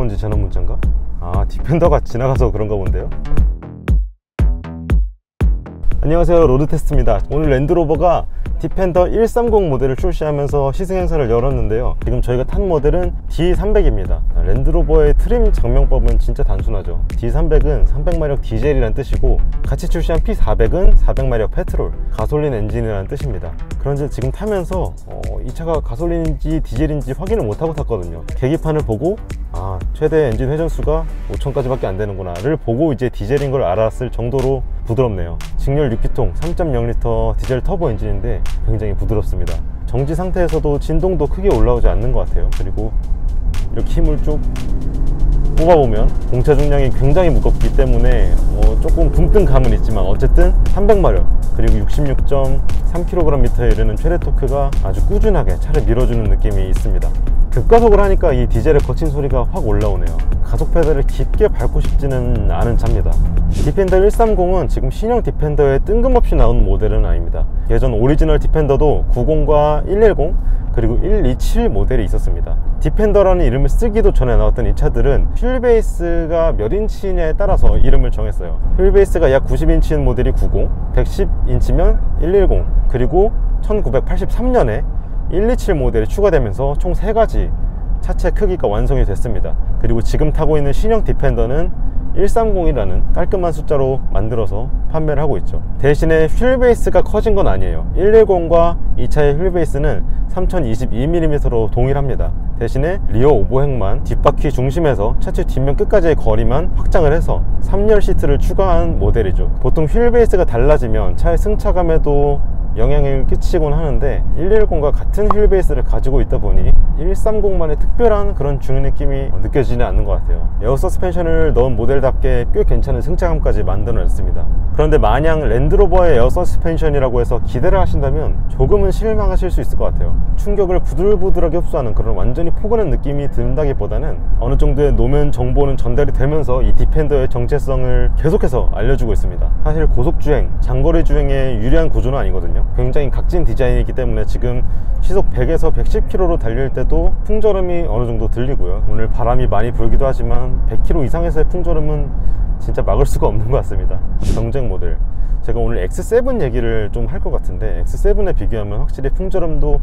미세먼지 전원 문자인가? 아, 디펜더가 지나가서 그런가 본데요. 안녕하세요, 로드테스트입니다. 오늘 랜드로버가 디펜더 130 모델을 출시하면서 시승 행사를 열었는데요. 지금 저희가 탄 모델은 D300입니다. 랜드로버의 트림 장명법은 진짜 단순하죠. D300은 300마력 디젤이란 뜻이고, 같이 출시한 P400은 400마력 페트롤, 가솔린 엔진이라는 뜻입니다. 그런데 지금 타면서 이 차가 가솔린인지 디젤인지 확인을 못하고 탔거든요. 계기판을 보고 최대 엔진 회전수가 5000까지밖에 안 되는구나를 보고 이제 디젤인 걸 알았을 정도로 부드럽네요. 직렬 6기통 3.0L 디젤 터보 엔진인데 굉장히 부드럽습니다. 정지 상태에서도 진동도 크게 올라오지 않는 것 같아요. 그리고 이렇게 힘을 쭉 뽑아보면 공차 중량이 굉장히 무겁기 때문에 조금 붕뜬 감은 있지만 어쨌든 300마력 그리고 66.3kgm에 이르는 최대 토크가 아주 꾸준하게 차를 밀어주는 느낌이 있습니다. 급가속을 하니까 이 디젤의 거친 소리가 확 올라오네요. 가속 페달을 깊게 밟고 싶지는 않은 차입니다. 디펜더 130은 지금 신형 디펜더에 뜬금없이 나온 모델은 아닙니다. 예전 오리지널 디펜더도 90과 110 그리고 127 모델이 있었습니다. 디펜더라는 이름을 쓰기도 전에 나왔던 이 차들은 휠베이스가 몇 인치냐에 따라서 이름을 정했어요. 휠베이스가 약 90인치인 모델이 90, 110인치면 110, 그리고 1983년에 127 모델이 추가되면서 총 3가지 차체 크기가 완성이 됐습니다. 그리고 지금 타고 있는 신형 디펜더는 130이라는 깔끔한 숫자로 만들어서 판매를 하고 있죠. 대신에 휠베이스가 커진 건 아니에요. 110과 이 차의 휠베이스는 3022mm로 동일합니다. 대신에 리어 오버행만 뒷바퀴 중심에서 차체 뒷면 끝까지의 거리만 확장을 해서 3열 시트를 추가한 모델이죠. 보통 휠베이스가 달라지면 차의 승차감에도 영향을 끼치곤 하는데 110과 같은 휠베이스를 가지고 있다 보니 130만의 특별한 그런 중의 느낌이 느껴지지는 않는 것 같아요. 에어 서스펜션을 넣은 모델답게 꽤 괜찮은 승차감까지 만들어냈습니다. 그런데 마냥 랜드로버의 에어 서스펜션이라고 해서 기대를 하신다면 조금은 실망하실 수 있을 것 같아요. 충격을 부들부들하게 흡수하는 그런 완전히 포근한 느낌이 든다기보다는 어느 정도의 노면 정보는 전달이 되면서 이 디펜더의 정체성을 계속해서 알려주고 있습니다. 사실 고속주행, 장거리 주행에 유리한 구조는 아니거든요. 굉장히 각진 디자인이기 때문에 지금 시속 100에서 110km로 달릴 때도 풍절음이 어느 정도 들리고요. 오늘 바람이 많이 불기도 하지만 100km 이상에서의 풍절음은 진짜 막을 수가 없는 것 같습니다. 경쟁 모델, 제가 오늘 X7 얘기를 좀 할 것 같은데 X7에 비교하면 확실히 풍절음도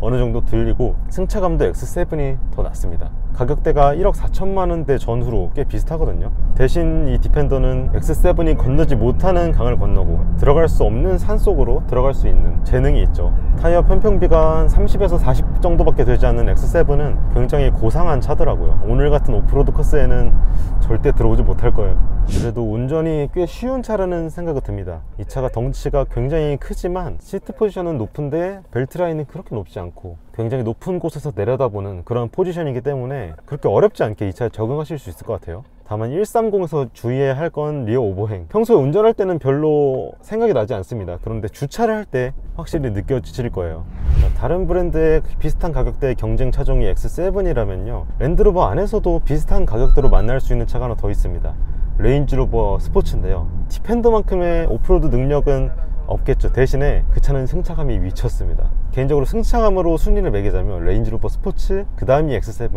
어느 정도 들리고 승차감도 X7이 더 낫습니다. 가격대가 1억 4천만 원대 전후로 꽤 비슷하거든요. 대신 이 디펜더는 X7이 건너지 못하는 강을 건너고 들어갈 수 없는 산속으로 들어갈 수 있는 재능이 있죠. 타이어 편평비가 한 30에서 40 정도밖에 되지 않는 X7은 굉장히 고상한 차더라고요. 오늘 같은 오프로드 코스에는 절대 들어오지 못할 거예요. 그래도 운전이 꽤 쉬운 차라는 생각이 듭니다. 이 차가 덩치가 굉장히 크지만 시트 포지션은 높은데 벨트 라인은 그렇게 높지 않고 굉장히 높은 곳에서 내려다보는 그런 포지션이기 때문에 그렇게 어렵지 않게 이 차에 적응하실 수 있을 것 같아요. 다만 130에서 주의해야 할 건 리어 오버행. 평소에 운전할 때는 별로 생각이 나지 않습니다. 그런데 주차를 할 때 확실히 느껴지실 거예요. 다른 브랜드의 비슷한 가격대의 경쟁 차종이 X7이라면요, 랜드로버 안에서도 비슷한 가격대로 만날 수 있는 차가 하나 더 있습니다. 레인지로버 스포츠인데요, 디펜더만큼의 오프로드 능력은 없겠죠. 대신에 그 차는 승차감이 미쳤습니다. 개인적으로 승차감으로 순위를 매기자면 레인지로버 스포츠, 그 다음이 X7,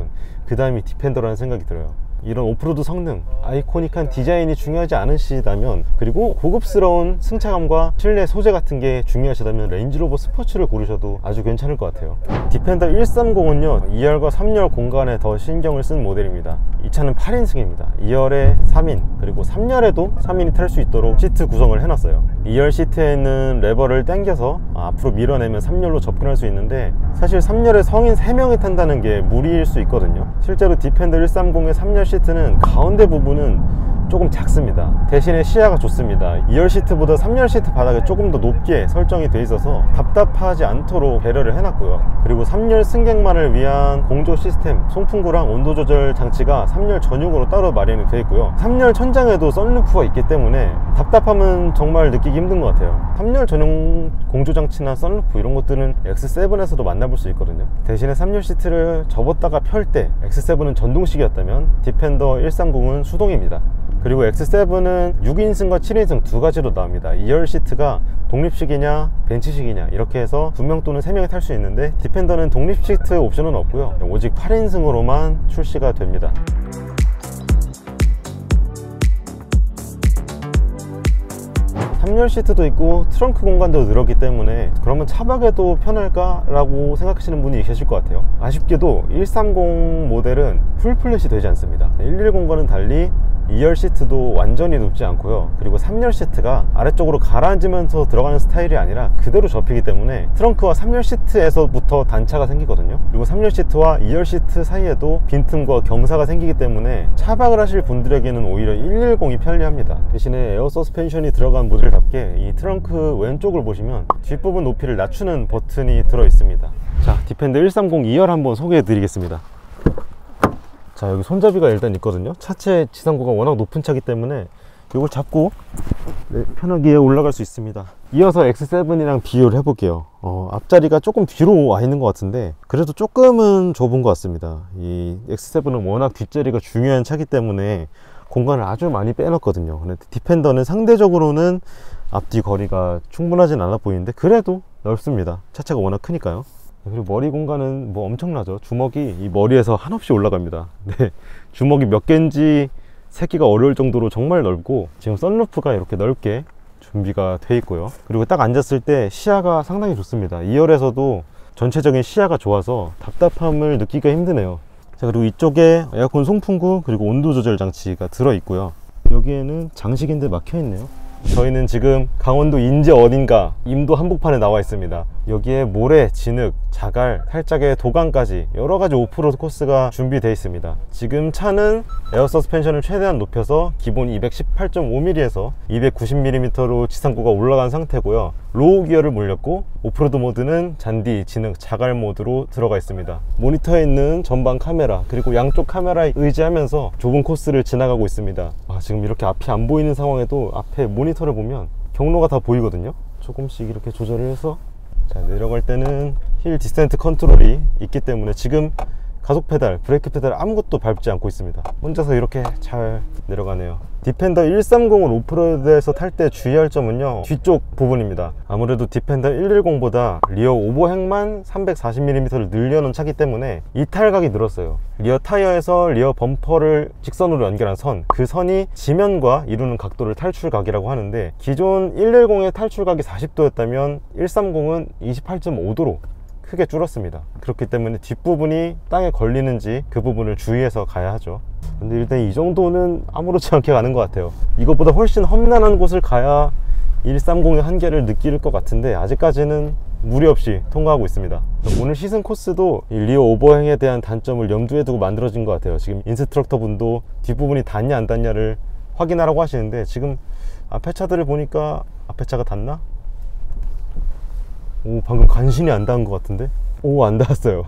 그 다음이 디펜더라는 생각이 들어요. 이런 오프로드 성능, 아이코닉한 디자인이 중요하지 않으시다면, 그리고 고급스러운 승차감과 실내 소재 같은 게 중요하시다면 레인지로버 스포츠를 고르셔도 아주 괜찮을 것 같아요. 디펜더 130은요 2열과 3열 공간에 더 신경을 쓴 모델입니다. 이 차는 8인승입니다 2열에 3인, 그리고 3열에도 3인이 탈 수 있도록 시트 구성을 해놨어요. 2열 시트에는 레버를 당겨서 앞으로 밀어내면 3열로 접근할 수 있는데, 사실 3열에 성인 3명이 탄다는 게 무리일 수 있거든요. 실제로 디펜더 130의 3열 시트는 가운데 부분은 조금 작습니다. 대신에 시야가 좋습니다. 2열 시트보다 3열 시트 바닥이 조금 더 높게 설정이 돼 있어서 답답하지 않도록 배려를 해놨고요. 그리고 3열 승객만을 위한 공조 시스템, 송풍구랑 온도 조절 장치가 3열 전용으로 따로 마련이 되어 있고요. 3열 천장에도 썬루프가 있기 때문에 답답함은 정말 느끼기 힘든 것 같아요. 3열 전용 공조 장치나 썬루프 이런 것들은 X7에서도 만나볼 수 있거든요. 대신에 3열 시트를 접었다가 펼 때 X7은 전동식이었다면 디펜더 130은 수동입니다. 그리고 X7은 6인승과 7인승 두 가지로 나옵니다. 2열 시트가 독립식이냐 벤츠식이냐 이렇게 해서 2명 또는 3명이 탈 수 있는데, 디펜더는 독립 시트 옵션은 없고요, 오직 8인승으로만 출시가 됩니다. 3열 시트도 있고 트렁크 공간도 늘었기 때문에 그러면 차박에도 편할까? 라고 생각하시는 분이 계실 것 같아요. 아쉽게도 130 모델은 풀플랫이 되지 않습니다. 110과는 달리 2열 시트도 완전히 높지 않고요, 그리고 3열 시트가 아래쪽으로 가라앉으면서 들어가는 스타일이 아니라 그대로 접히기 때문에 트렁크와 3열 시트에서부터 단차가 생기거든요. 그리고 3열 시트와 2열 시트 사이에도 빈틈과 경사가 생기기 때문에 차박을 하실 분들에게는 오히려 110이 편리합니다. 대신에 에어 서스펜션이 들어간 모델답게 이 트렁크 왼쪽을 보시면 뒷부분 높이를 낮추는 버튼이 들어 있습니다. 자, 디펜더 130 2열 한번 소개해 드리겠습니다. 자, 여기 손잡이가 일단 있거든요. 차체 지상고가 워낙 높은 차기 때문에 이걸 잡고 편하게 올라갈 수 있습니다. 이어서 X7이랑 비교를 해볼게요. 앞자리가 조금 뒤로 와 있는 것 같은데 그래도 조금은 좁은 것 같습니다. 이 X7은 워낙 뒷자리가 중요한 차기 때문에 공간을 아주 많이 빼놨거든요. 근데 디펜더는 상대적으로는 앞뒤 거리가 충분하진 않아 보이는데 그래도 넓습니다. 차체가 워낙 크니까요. 그리고 머리 공간은 뭐 엄청나죠. 주먹이 이 머리에서 한없이 올라갑니다. 네, 주먹이 몇 개인지 세기가 어려울 정도로 정말 넓고, 지금 선루프가 이렇게 넓게 준비가 돼 있고요. 그리고 딱 앉았을 때 시야가 상당히 좋습니다. 2열에서도 전체적인 시야가 좋아서 답답함을 느끼기가 힘드네요. 자, 그리고 이쪽에 에어컨 송풍구 그리고 온도 조절 장치가 들어 있고요. 여기에는 장식인데 막혀 있네요. 저희는 지금 강원도 인제 어딘가 임도 한복판에 나와 있습니다. 여기에 모래, 진흙, 자갈, 살짝의 도강까지 여러가지 오프로드 코스가 준비되어 있습니다. 지금 차는 에어 서스펜션을 최대한 높여서 기본 218.5mm에서 290mm로 지상고가 올라간 상태고요. 로우 기어를 몰렸고 오프로드 모드는 잔디, 진흙, 자갈 모드로 들어가 있습니다. 모니터에 있는 전방 카메라 그리고 양쪽 카메라에 의지하면서 좁은 코스를 지나가고 있습니다. 지금 이렇게 앞이 안 보이는 상황에도 앞에 모니터를 보면 경로가 다 보이거든요. 조금씩 이렇게 조절을 해서, 자, 내려갈 때는 힐 디센트 컨트롤이 있기 때문에 지금 가속 페달, 브레이크 페달 아무것도 밟지 않고 있습니다. 혼자서 이렇게 잘 내려가네요. 디펜더 130을 오프로드에서 탈 때 주의할 점은요, 뒤쪽 부분입니다. 아무래도 디펜더 110보다 리어 오버행만 340mm를 늘려놓은 차기 때문에 이탈각이 늘었어요. 리어 타이어에서 리어 범퍼를 직선으로 연결한 선, 그 선이 지면과 이루는 각도를 탈출각이라고 하는데, 기존 110의 탈출각이 40도였다면 130은 28.5도로 크게 줄었습니다. 그렇기 때문에 뒷부분이 땅에 걸리는지 그 부분을 주의해서 가야 하죠. 근데 일단 이 정도는 아무렇지 않게 가는 것 같아요. 이것보다 훨씬 험난한 곳을 가야 130의 한계를 느낄 것 같은데 아직까지는 무리 없이 통과하고 있습니다. 오늘 시승 코스도 이 리어 오버행에 대한 단점을 염두에 두고 만들어진 것 같아요. 지금 인스트럭터 분도 뒷부분이 닿냐 안 닿냐를 확인하라고 하시는데, 지금 앞에 차들을 보니까 앞에 차가 닿나? 오, 방금 간신히 안 닿은 것 같은데? 오, 안 닿았어요.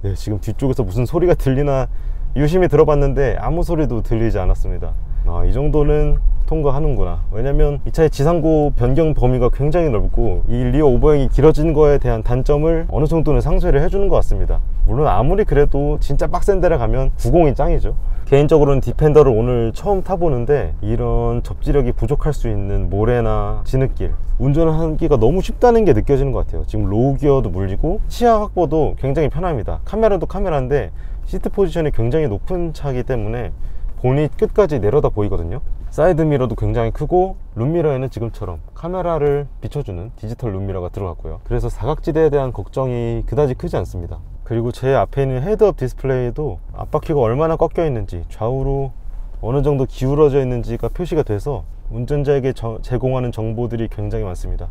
네, 지금 뒤쪽에서 무슨 소리가 들리나 유심히 들어봤는데 아무 소리도 들리지 않았습니다. 이 정도는 통과하는구나. 왜냐면 이 차의 지상고 변경 범위가 굉장히 넓고 이 리어 오버행이 길어진 거에 대한 단점을 어느 정도는 상쇄를 해주는 것 같습니다. 물론 아무리 그래도 진짜 빡센 데를 가면 90이 짱이죠. 개인적으로는 디펜더를 오늘 처음 타보는데 이런 접지력이 부족할 수 있는 모래나 진흙길, 운전하기가 너무 쉽다는 게 느껴지는 것 같아요. 지금 로우 기어도 물리고 시야 확보도 굉장히 편합니다. 카메라도 카메라인데 시트 포지션이 굉장히 높은 차이기 때문에 본이 끝까지 내려다 보이거든요. 사이드 미러도 굉장히 크고 룸미러에는 지금처럼 카메라를 비춰주는 디지털 룸미러가 들어갔고요. 그래서 사각지대에 대한 걱정이 그다지 크지 않습니다. 그리고 제 앞에 있는 헤드업 디스플레이도 앞바퀴가 얼마나 꺾여 있는지, 좌우로 어느 정도 기울어져 있는지가 표시가 돼서 운전자에게 제공하는 정보들이 굉장히 많습니다.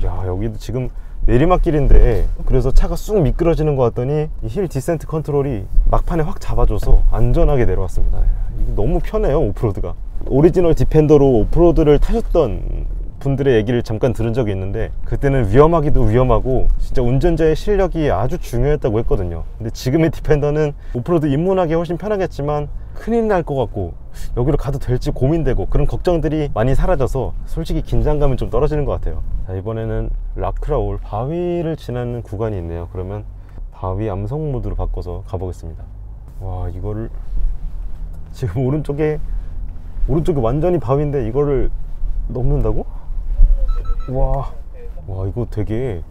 야, 여기도 지금 내리막길인데 그래서 차가 쑥 미끄러지는 것 같더니 이 힐 디센트 컨트롤이 막판에 확 잡아줘서 안전하게 내려왔습니다. 이게 너무 편해요, 오프로드가. 오리지널 디펜더로 오프로드를 타셨던 분들의 얘기를 잠깐 들은 적이 있는데 그때는 위험하기도 위험하고 진짜 운전자의 실력이 아주 중요했다고 했거든요. 근데 지금의 디펜더는 오프로드 입문하기 훨씬 편하겠지만 큰일 날 것 같고 여기로 가도 될지 고민되고 그런 걱정들이 많이 사라져서 솔직히 긴장감은 좀 떨어지는 것 같아요. 자, 이번에는 라크라올 바위를 지나는 구간이 있네요. 그러면 바위 암석 모드로 바꿔서 가보겠습니다. 와, 이거를 지금 오른쪽에 완전히 바위인데 이거를 넘는다고? 와, 이거 되게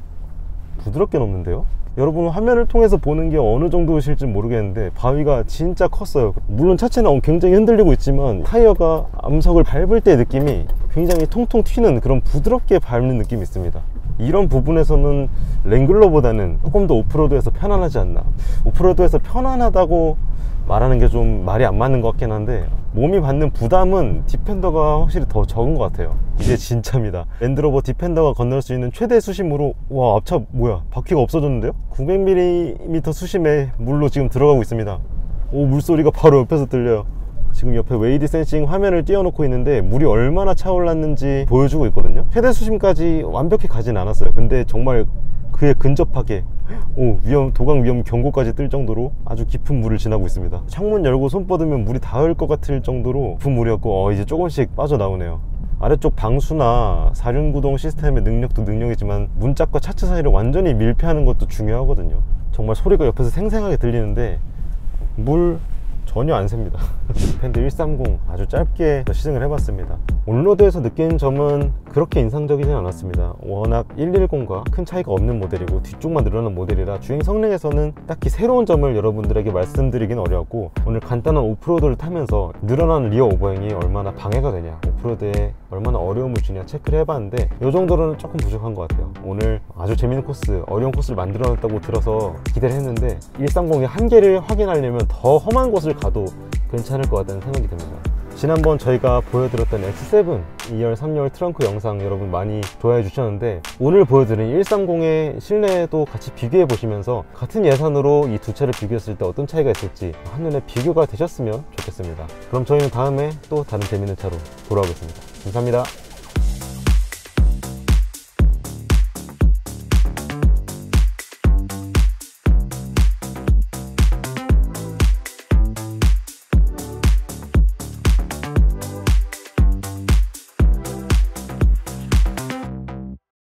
부드럽게 넘는데요? 여러분 화면을 통해서 보는 게 어느 정도실지 모르겠는데 바위가 진짜 컸어요. 물론 차체는 굉장히 흔들리고 있지만 타이어가 암석을 밟을 때 느낌이 굉장히 통통 튀는 그런 부드럽게 밟는 느낌이 있습니다. 이런 부분에서는 랭글러보다는 조금 더 오프로드에서 편안하지 않나. 오프로드에서 편안하다고 말하는 게 좀 말이 안 맞는 것 같긴 한데 몸이 받는 부담은 디펜더가 확실히 더 적은 것 같아요. 이게 진짜입니다. 랜드로버 디펜더가 건널 수 있는 최대 수심으로, 와, 앞차 뭐야, 바퀴가 없어졌는데요? 900mm 수심에 물로 지금 들어가고 있습니다. 오, 물소리가 바로 옆에서 들려요. 지금 옆에 웨이드 센싱 화면을 띄워놓고 있는데 물이 얼마나 차올랐는지 보여주고 있거든요. 최대 수심까지 완벽히 가진 않았어요. 근데 정말 그에 근접하게 도강 위험 경고까지 뜰 정도로 아주 깊은 물을 지나고 있습니다. 창문 열고 손 뻗으면 물이 닿을 것 같을 정도로 깊은 물이었고 이제 조금씩 빠져나오네요. 아래쪽 방수나 사륜구동 시스템의 능력도 능력이지만 문짝과 차체 사이를 완전히 밀폐하는 것도 중요하거든요. 정말 소리가 옆에서 생생하게 들리는데 물 전혀 안 셉니다. 디펜더 130 아주 짧게 시승을 해봤습니다. 온로드에서 느낀 점은 그렇게 인상적이진 않았습니다. 워낙 110과 큰 차이가 없는 모델이고 뒤쪽만 늘어난 모델이라 주행 성능에서는 딱히 새로운 점을 여러분들에게 말씀드리긴 어려웠고, 오늘 간단한 오프로드를 타면서 늘어난 리어 오버행이 얼마나 방해가 되냐, 오프로드에 얼마나 어려움을 주냐 체크를 해봤는데 이 정도로는 조금 부족한 것 같아요. 오늘 아주 재밌는 코스, 어려운 코스를 만들어놨다고 들어서 기대를 했는데 130의 한계를 확인하려면 더 험한 곳을 가도 괜찮을 것 같다는 생각이 듭니다. 지난번 저희가 보여드렸던 X7 2열 3열 트렁크 영상 여러분 많이 좋아해 주셨는데, 오늘 보여드린 130의 실내도 같이 비교해 보시면서 같은 예산으로 이 두 차를 비교했을 때 어떤 차이가 있을지 한눈에 비교가 되셨으면 좋겠습니다. 그럼 저희는 다음에 또 다른 재밌는 차로 돌아오겠습니다. 감사합니다.